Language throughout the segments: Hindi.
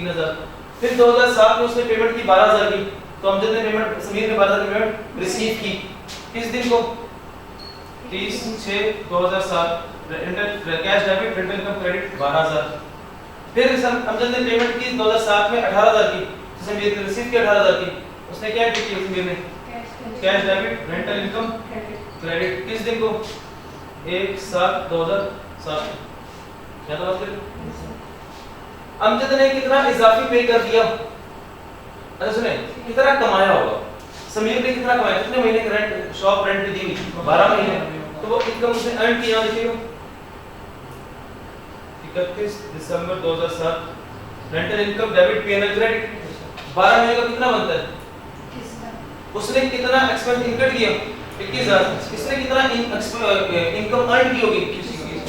3000। फिर 2007 में उसने पेमेंट की 12000 की, तो अमजद ने पेमेंट, समीर ने 12000 की पेमेंट रिसीव की किस दिन को? 30/6/2007। Cash debit rental income credit 12000। फिर अमजद ने पेमेंट की 2007 में 18000 की, समीर ने रिसीव की 18000 की। उसने क्या की समीर ने? Cash debit rental income credit किस दिन को? 1/7/2007। क्या तो बात कर? अमजद ने कितना इजाफी पे कर दिया? अच्छा सुने, कितना कमाया होगा? समीर ने कितना कमाया? कितने महीने का रेंट, शॉप रेंट दी हुई? 12 महीने। तो वो इनकम उसने अर्न किया, देखिए 31 दिसंबर 2007 rental income debit PNL credit 12 महीने का कितना बनता है? उसने कितना एक्सपेंस इनकम किया? 21000। इसने कितना इनकम अर्न की होगी?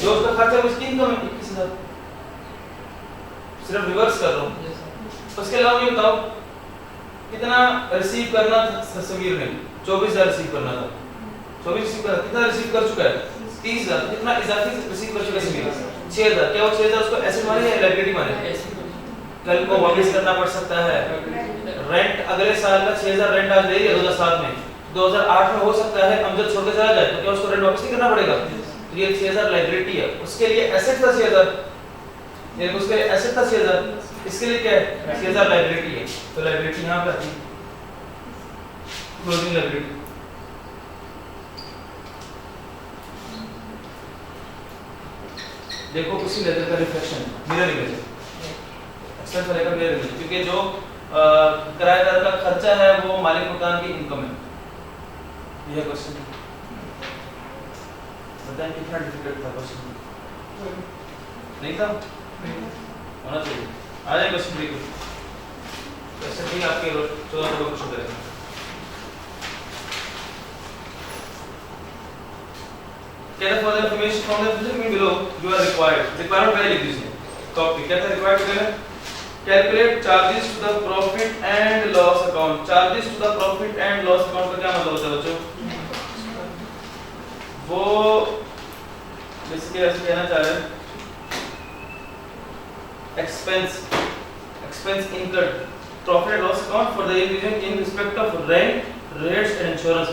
जो उसका खर्चा है उसकी इनकम है 21000। सिर्फ रिवर्स कर रहा हूं। उसके अलावा ये बताओ कितना रिसीव करना था समीर ने? 24000 रिसीव करना था। 24 रिसीव कर, कितना रिसीव कर चुका है? 30000। कितना इजाफी रिसीव कर चुका है समीर? 6000। क्या वो 6000 उसको एसेट माने या लायबिलिटी माने? कल को वापस करना पड़ सकता है। रेंट अगले साल का 6000 रेंट आज दे रही है 2007 में, 2008 में हो सकता है अमजद छोड़ के चला जाए, तो क्या उसको रेंट वापस नहीं करना पड़ेगा? तो ये 6000 लायबिलिटी है, उसके लिए एसेट था 6000, ये उसके लिए एसेट था 6000, इसके लिए क्या है? 6000 लायबिलिटी है। तो लायबिलिटी यहां पे आती है क्लोजिंग लायबिलिटी। देखो उसी लेजर का रिफ्लेक्शन, मिरर इमेज एक्सपेंस वाले का मिरर इमेज, क्योंकि जो किराएदार का खर्चा है वो मालिक मकान की इनकम है। यह क्वेश्चन बताएं कितना डिफिकल्ट था क्वेश्चन? नहीं था? होना चाहिए। आ जाए क्वेश्चन देखो, क्वेश्चन भी आपके 14 नंबर क्वेश्चन करेंगे। क्या for the information from the figure below you are required, requirement पहले लिख दीजिए टॉप पे। क्या था रिक्वायर्ड करना? Calculate charges to the profit and loss account. चार्जेस to the profit and loss account का क्या मतलब होता है बच्चों? वो बेसिकली ऐसे कहना चाह रहे हैं expense incurred profit and loss account for the year in respect of rent, rates and insurance.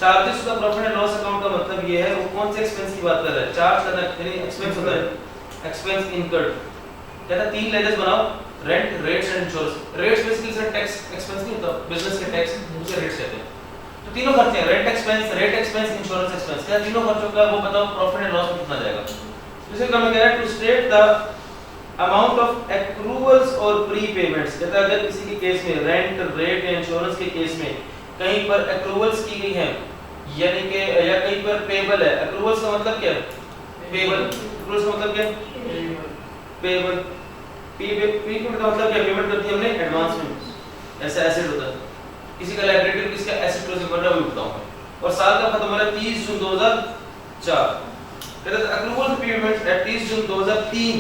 Charges to the profit and loss account का मतलब ये है वो कौन से एक्सपेंस की बात कर रहा है? चार्ज करना यानी एक्सपेंस होता है एक्सपेंस इनकर्ड। कहता तीन लेजर्स बनाओ, rent, rates and insurance. Rates basically sir tax expense नहीं होता, बिजनेस के टैक्स उसे रेट्स कहते हैं। तो तीनों खर्चे हैं, rent expense, rate expense, insurance expense. क्या तीनों खर्चों का वो बताओ प्रॉफिट एंड लॉस में कितना जाएगा? इसे कम कह रहा है to state the amount of accruals और प्रीपेमेंट्स। कहता है अगर किसी के केस में रेंट, रेट या इंश्योरेंस के केस में कहीं पर एक्रूवल्स की गई है यानी कि या कहीं पर पेबल है। एक्रूवल्स का मतलब क्या है? पेबल। एक्रूवल्स का मतलब क्या है? पेबल। प्रीपेमेंट का मतलब क्या? पेमेंट करती है हमने एडवांस में, ऐसा एसेट होता है। किसी का लायबिलिटी किसका एसेट क्लोजिंग कर रहा है वो बताऊंगा। और साल का खत्म हो रहा है 30 जून 2004। कहता है एक्रूवल पेमेंट्स एट 30 जून 2003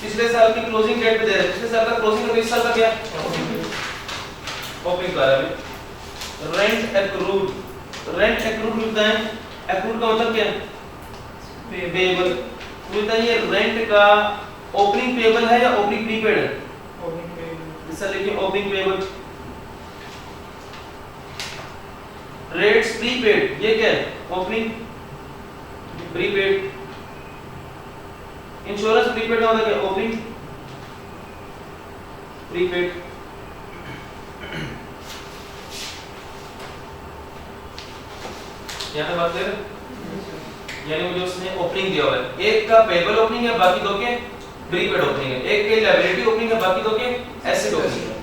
पिछले साल की क्लोजिंग डेट पे दे रहे हैं। पिछले साल का क्लोजिंग और इस साल का क्या? ओपनिंग का है। रेंट एक्रूड, रेंट एक्रूड मिलता है। एक्रूड का मतलब क्या है? पेबल। मिलता है ये रेंट का ओपनिंग पेबल है या ओपनिंग प्रीपेड है? Opening payable. इस साल लिखिए ओपनिंग पेबल। रेट्स प्रीपेड, ये क्या है? Opening prepaid. इंश्योरेंस प्रीपेड का मतलब क्या? Opening prepaid. यहाँ पे बात करें यानी मुझे उसने ओपनिंग दिया हुआ है, एक का पेबल ओपनिंग है, बाकी दो के प्रीपेड ओपनिंग है। एक के लायबिलिटी ओपनिंग है, बाकी दो के एसेट ओपनिंग है।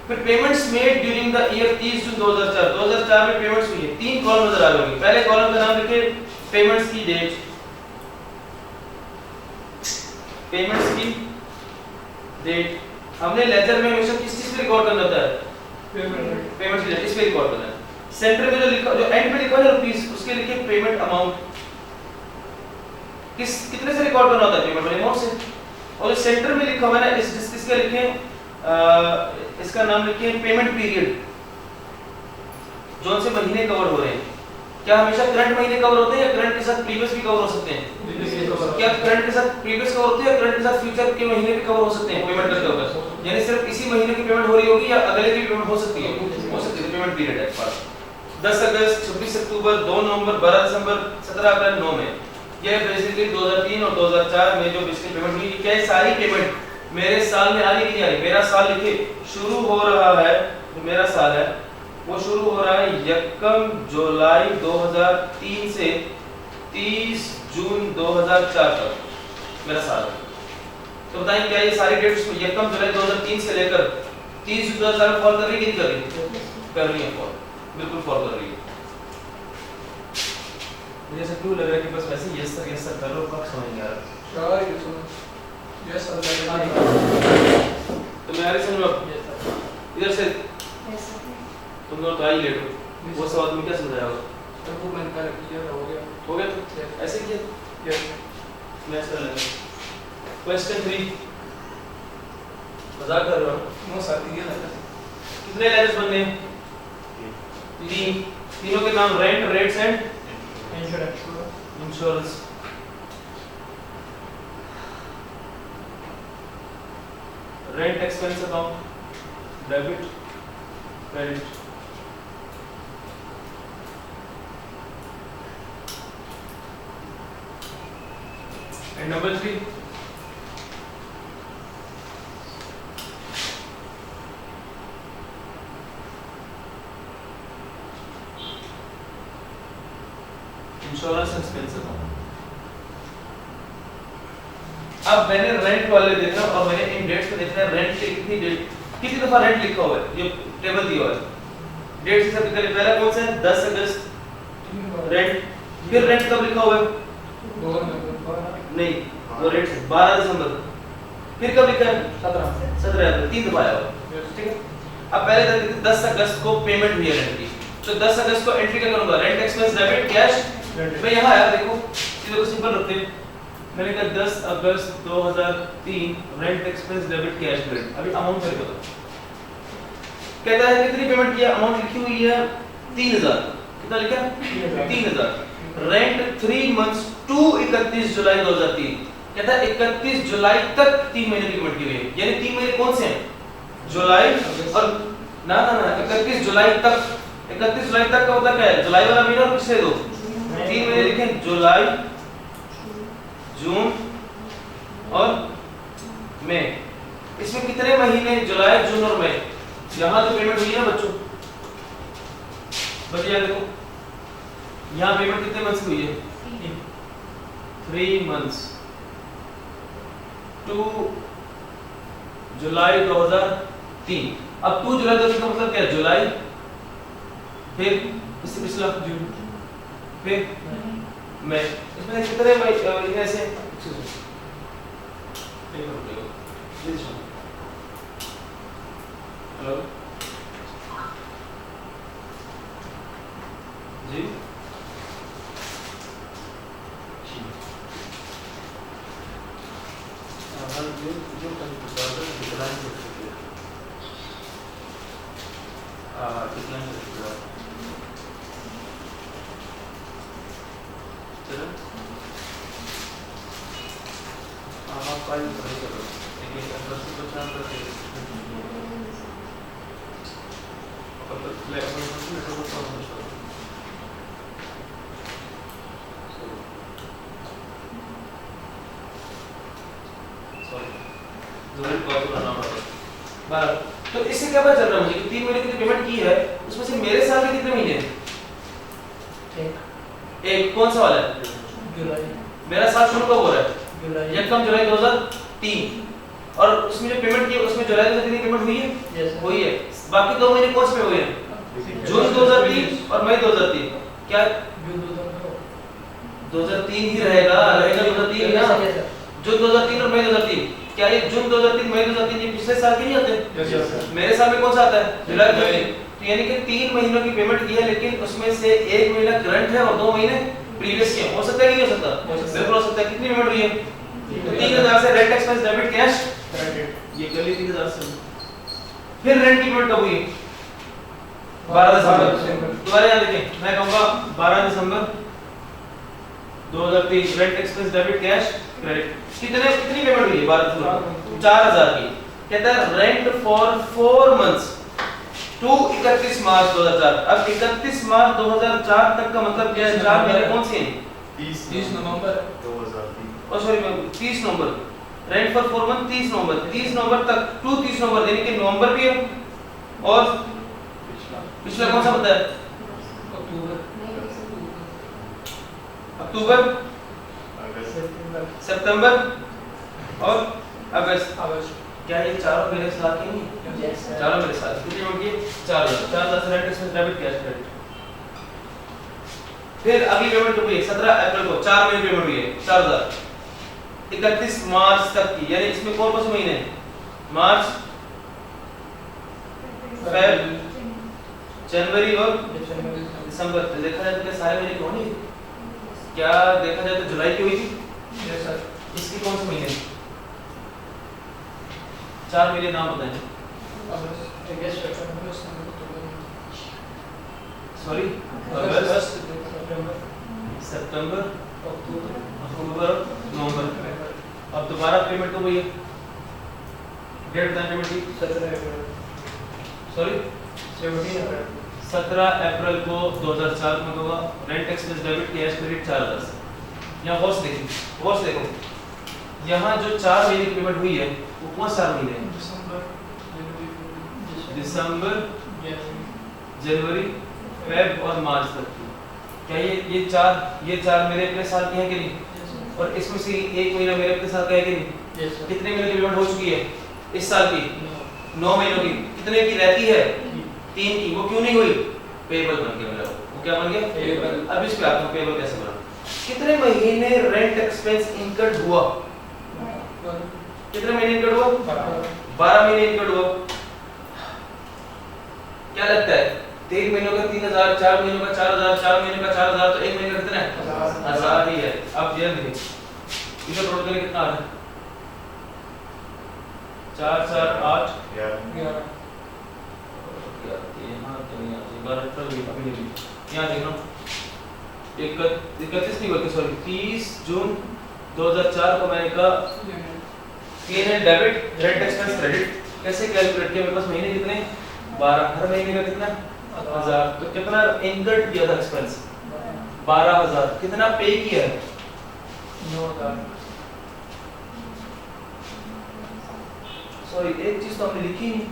फिर payments made during the year 30 जून 2004। 2004 में पेमेंट्स हुई है। तीन कॉलम नजर आ रहे होंगे। पहले कॉलम का नाम लिखिए पेमेंट्स की डेट, पेमेंट्स की डेट। हमने लेजर में हमेशा किस चीज पे रिकॉर्ड करना होता है? पेमेंट्स की डेट, इस पे रिकॉर्ड करना है। सेंटर में जो लिखा, जो एंड पे लिखा है रुपीस, उसके लिखिए पेमेंट अमाउंट। कितने से रिकॉर्ड करना होता है? पेमेंट वाले अमाउंट से। और जो सेंटर में लिखा हुआ है ना इसका लिखिए इसका नाम लिखिए पेमेंट पीरियड, जो से महीने कवर हो रहे हैं। क्या हमेशा करंट महीने कवर होते हैं या करंट के साथ प्रीवियस भी कवर हो सकते हैं? क्या करंट के साथ प्रीवियस कवर होती है, करंट के साथ फ्यूचर के महीने भी कवर हो सकते हैं पेमेंट करते वक्त, यानी सिर्फ इसी महीने की पेमेंट हो रही होगी या अगले की पेमेंट हो सकती है, पेमेंट पीरियड है फर्स्ट 10 अगस्त, 26 अक्टूबर, 2 नवंबर, 12 दिसंबर, 17 अप्रैल, 9 मई। ये बेसिकली 2003 और 2004 में जो बेसिकली पेमेंट हुई, क्या सारी पेमेंट मेरे साल में आ रही कि नहीं आ रही? मेरा साल लिखिए शुरू हो रहा है, जो मेरा साल है वो शुरू हो रहा है 1 जुलाई 2003 से 30 जून 2004 तक मेरा साल है। तो बताएं क्या ये सारी डेट्स 1 जुलाई 2003 से लेकर 30 जून 2004 फॉल कर रही है कि नहीं कर रही? कर रही है फॉल, बिल्कुल फॉल कर रही है। मुझे ऐसा क्यों लग रहा है कि बस वैसे यस सर कर लो, कब समझ नहीं आ रहा? यस सर तो मैं आ रही समझ लो इधर से तुम लोग तो आई लेट हो, वो सवाल तुम्हें क्या समझाया होगा? तो वो मैंने कर दिया, हो गया तो ऐसे किया यस मैच कर लेंगे। क्वेश्चन 3 मजाक कर रहा हूँ। नो सर ये लगा कितने लेजर्स बनने हैं? 3। तीनों के नाम rent, rates and insurance. Rent expense account, debit, credit. And number 3 insurance expense account. अब मैंने रेंट वाले देखना और मैंने इन डेट्स को देखना है, रेंट की कितनी डेट, कितनी दफा रेंट लिखा हुआ है, ये टेबल दिया हुआ है। डेट से सबसे पहले पहला कौन सा है? 10 अगस्त रेंट, फिर रेंट कब लिखा हुआ है? नहीं वो रेट 12 दिसंबर, फिर कब लिखा है? 17 अप्रैल, 3 दफा आया हुआ, ठीक है। अब पहले 10 अगस्त को पेमेंट हुई है रेंट की, तो 10 अगस्त को एंट्री क्या करूंगा? Rent expense debit cash. मैं यहाँ आया, देखो चीजों को सिंपल रखते हैं। मैंने कहा 10 अगस्त 2003 rent expense debit cash credit. अभी अमाउंट से बताओ, कहता है कितनी पेमेंट किया? अमाउंट लिखी हुई है 3000। कितना लिखा? 3000। रेंट 3 मंथ्स टू 31 जुलाई 2003। कहता है 31 जुलाई तक 3 महीने की पेमेंट की हुई है, यानी 3 महीने कौन से हैं? जुलाई और ना 31 जुलाई तक। 31 जुलाई तक का मतलब क्या है? जुलाई वाला महीना और पिछले दो 3 महीने लिखे, जुलाई, जून और मई। इसमें कितने महीने? जुलाई, जून और मई। यहां जो पेमेंट हुई है ना बच्चों, बच्चे याद देखो, यहां पेमेंट कितने मंथ्स की हुई है? 3 मंथ्स टू जुलाई 2003। अब 2 जुलाई 2003 का मतलब क्या है? जुलाई, फिर इससे पिछला जून, फिर मई। इसमें कितने महीने से? हेलो जी, तो इससे क्या पता चल रहा है मुझे कि 3 महीने की पेमेंट की है, उसमें से मेरे साल के कितने महीने हैं? एक कौन सा वाला है? जुलाई। मेरा साल शुरू कब हो रहा है? जुलाई। 1 जुलाई 2003। और उसमें जो पेमेंट की है उसमें जुलाई 2003 की पेमेंट हुई है? यस हुई है। बाकी 2 महीने कौन से में हुए हैं? जून 2003 और मई 2003। क्या जून 2003 ही रहेगा 2003 ही ना। जून 2003 और मई 2003। क्या ये जून 2003 मई 2003 ये पिछले साल के नहीं आते? यस मेरे साल में कौन सा आता है? जुलाई 2003। तो यानी कि 3 महीनों की पेमेंट की है, लेकिन उसमें से 1 महीना करंट है और 2 महीने प्रीवियस के। हो सकता है कि नहीं हो सकता? बिल्कुल हो सकता है। कितनी पेमेंट हुई है? तो 3000 से रेंट एक्सपेंस डेबिट कैश ये गली 3000 से। फिर रेंट की पेमेंट कब हुई? 12 दिसंबर। दोबारा याद रखें, मैं कहूंगा 12 दिसंबर 2003 rent expense debit cash credit कितनी पेमेंट हुई है 4000 की। कहता है रेंट फॉर 4 मंथ्स टू 31 मार्च 2004। अब 31 मार्च 2004 तक का मतलब क्या है? 4 महीने कौन से हैं? 30 नवंबर 2003 और sorry 30 November. Rent for 4 month 30 नवंबर, 30 नवंबर तक टू 30 नवंबर यानी कि नवंबर भी है और पिछला कौन सा होता है? अक्टूबर, सितंबर और अगस्त। क्या ये चारों मेरे साथ ही नहीं? चारों मेरे साथ। कितनी पेमेंट की? 4000 rent expense debit cash credit. फिर अगली पेमेंट हुई है 17 अप्रैल को, 4 महीने पेमेंट हुई है 4000 31 मार्च तक की, यानी इसमें कौन कौन से महीने हैं? मार्च, फरवरी, जनवरी और दिसंबर। देखा जाए तो सारे महीने कौन है? क्या देखा जाए तो जुलाई की हुई थी। इसकी कौन से महीने? 4 महीने नाम बताएं। सॉरी अगस्त, सितंबर, अक्टूबर, नवंबर। अब दोबारा पेमेंट कब हुई है? डेट बताएं पेमेंट की। सॉरी 17 अप्रैल को 2004 में होगा। Rent expense debit cash credit 4000 से। यहाँ गौर से देखिए, गौर से देखो, यहाँ जो 4 महीने की पेमेंट हुई है वो कौन से 4 महीने हैं? दिसंबर, जनवरी, फेब और मार्च तक की। क्या ये चार मेरे अपने साल के हैं कि नहीं? और इसमें से एक महीना मेरे अपने साल का है कि नहीं? कितने महीने की पेमेंट हो चुकी है इस साल की? 9 महीनों की। कितने की रहती है? 3 की। वो क्यों नहीं हुई? पेबल बन गया मेरा। वो क्या बन गया? पेबल। अब इस पे आता हूं पेबल कैसे बना। कितने महीने रेंट एक्सपेंस इनकर्ड हुआ? कितने महीने इनकर्ड हुआ? 12 महीने इनकर्ड हुआ। क्या लगता है? 3 महीनों का 3000, 4 महीनों का 4000, 4 महीनों का 4000, तो 1 महीने का कितना है? 1000 ही है। अब ये देखिए इसे टोटल करके कितना आ रहा है? 4 4 8 11 यहाँ देख लो 31 नहीं बल्कि सॉरी 30 जून 2004 को मैंने कहा P&L debit rent expense credit कैसे कैलकुलेट किया? मेरे पास महीने कितने? 12। हर महीने का कितना? 1000। तो कितना इनकर्ड किया था एक्सपेंस? 12000। कितना पे किया है? 9000। सॉरी एक चीज तो हमने लिखी नहीं,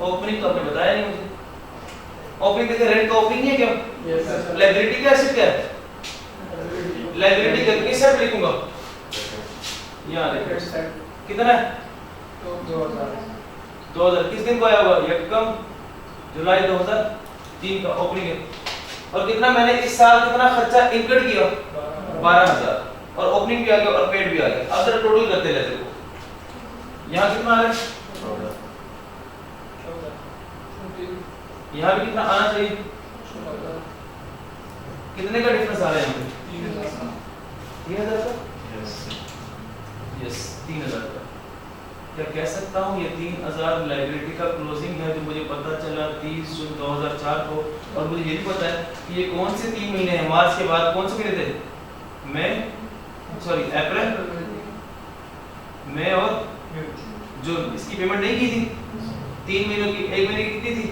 ओपनिंग तो आपने बताया नहीं मुझे। ओपनिंग देखिए रेंट का ओपनिंग है क्या? Yes sir. लायबिलिटी का एसेट क्या है? लायबिलिटी का किस साइड लिखूंगा? यहां देखिए कितना है? 2000 किस दिन को आया हुआ? 1 जुलाई 2003 का ओपनिंग है। और कितना मैंने इस साल कितना खर्चा इनकर्ड किया? 12000। और ओपनिंग भी आ गया और पेड भी आ गया। अब जरा टोटल करते रहते हो। यहाँ कितना आ रहा है? यहाँ भी कितना आना चाहिए? कितने का डिफरेंस आ रहा है यहाँ पे? 3000 का? यस 3000 का। क्या कह सकता हूँ ये 3000 लायबिलिटी का क्लोजिंग है जो मुझे पता चला 30 जून 2004 को। और मुझे ये भी पता है कि ये कौन से 3 महीने हैं? मार्च के बाद कौन से महीने थे? अप्रैल, मई और जून। इसकी पेमेंट नहीं की थी 3 महीनों की। 1 महीने की कितनी थी?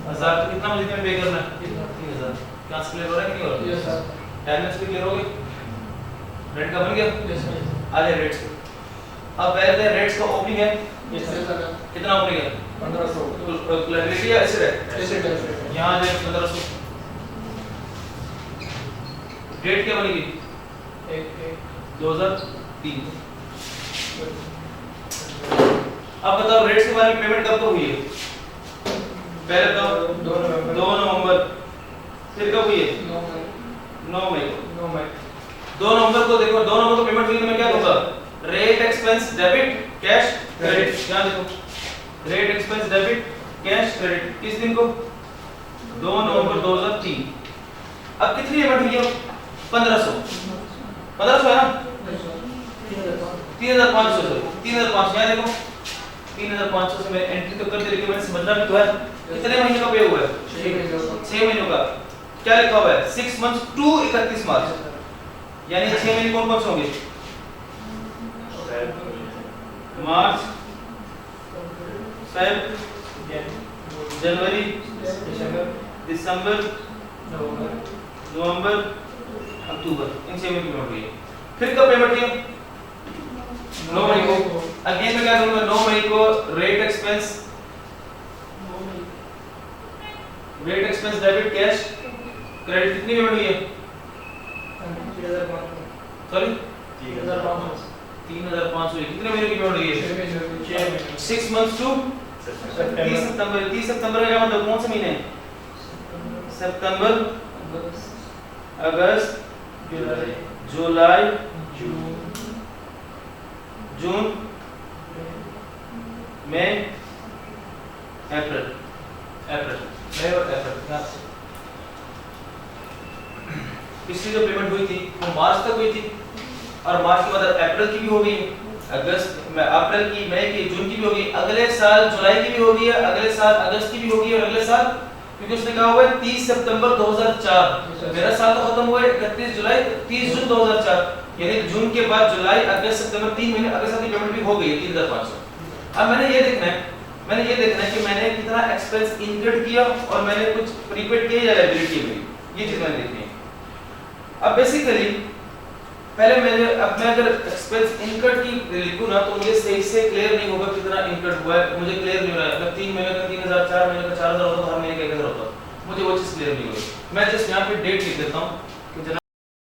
1000। तो कितना मुझे पे करना है? 3000। क्या क्लियर हो रहा है कि नहीं हो रहा? Yes sir. टाइमलेस पे क्लियर हो गए? रेंट का बन गया? Yes sir. आ जाए रेट्स पे। अब पहले रेट्स का ओपनिंग है। Yes sir. कितना ओपनिंग है? 1500। तो लायबिलिटी या एसेट है? एसेट है। यहां जाए 1500। डेट क्या बनेगी? 1/1/2003। अब बताओ रेट्स के बारे में पेमेंट कब हुई है? पहले तो 2 नवंबर। फिर कब हुई है? 9 मई को। 2 नवंबर को देखो, 2 नवंबर को पेमेंट हुई तो मैं क्या दूंगा? Rate expense debit cash credit. यहां देखो rate expense debit cash credit किस दिन को? 2 नवंबर 2003। अब कितनी पेमेंट हुई है? 1500। 1500 है ना? 3500 सर। 3500 यहां देखो 3500 से मैं एंट्री तो कर दे लेकिन मैंने समझना भी तो है कितने महीने का पे हुआ है? 6 महीनों का। क्या लिखा हुआ है? 6 मंथ्स टू 31 मार्च। यानी 6 महीने कौन कौन से होंगे? मार्च, फेब, जनवरी, दिसंबर, नवंबर, अक्टूबर, इन 6 महीने की पेमेंट हुई है। फिर कब पेमेंट हुई? 9 मई को। अगेन मैं क्या करूंगा, 9 मई को rate expense debit cash credit कितनी पेमेंट हुई है? सॉरी 3500 हुई। कितने महीने की पेमेंट हुई है? 6 मंथ्स टू 30 सितंबर। 30 सितंबर का क्या मतलब कौन से महीने हैं? सितंबर, अगस्त, जुलाई, जून, मई, अप्रैल। मई और अप्रैल। पिछली जो पेमेंट हुई थी वो मार्च तक हुई थी और मार्च के बाद अप्रैल की भी हो गई, अगस्त में अप्रैल की, मई की, जून की भी होगी, अगले साल जुलाई की भी होगी, अगले साल अगस्त की भी होगी और अगले साल, क्योंकि उसने कहा हुआ है 30 सितंबर 2004, मेरा साल तो खत्म हुआ है 31 जुलाई 30 जून 2004, यानी जून के बाद जुलाई, अगस्त, सितंबर 3 महीने अगले साल की पेमेंट भी हो गई है 3500। अब मैंने ये देखना है कि मैंने कितना एक्सपेंस इनकर्ड किया और मैंने कुछ प्रीपेड किया या लायबिलिटी हुई, ये चीज मैंने देखनी है। अब बेसिकली पहले मैं अगर एक्सपेंस इनकर्ड की लिखूं ना तो मुझे सही से क्लियर नहीं होगा कितना इनकर्ड हुआ है, मुझे क्लियर नहीं हो रहा है। अगर 3 महीने का 3000, 4 महीने का 4000 होता तो हर महीने का 1000 होता, मुझे वो चीज क्लियर नहीं हुई। मैं जस्ट यहाँ पे डेट लिख देता हूँ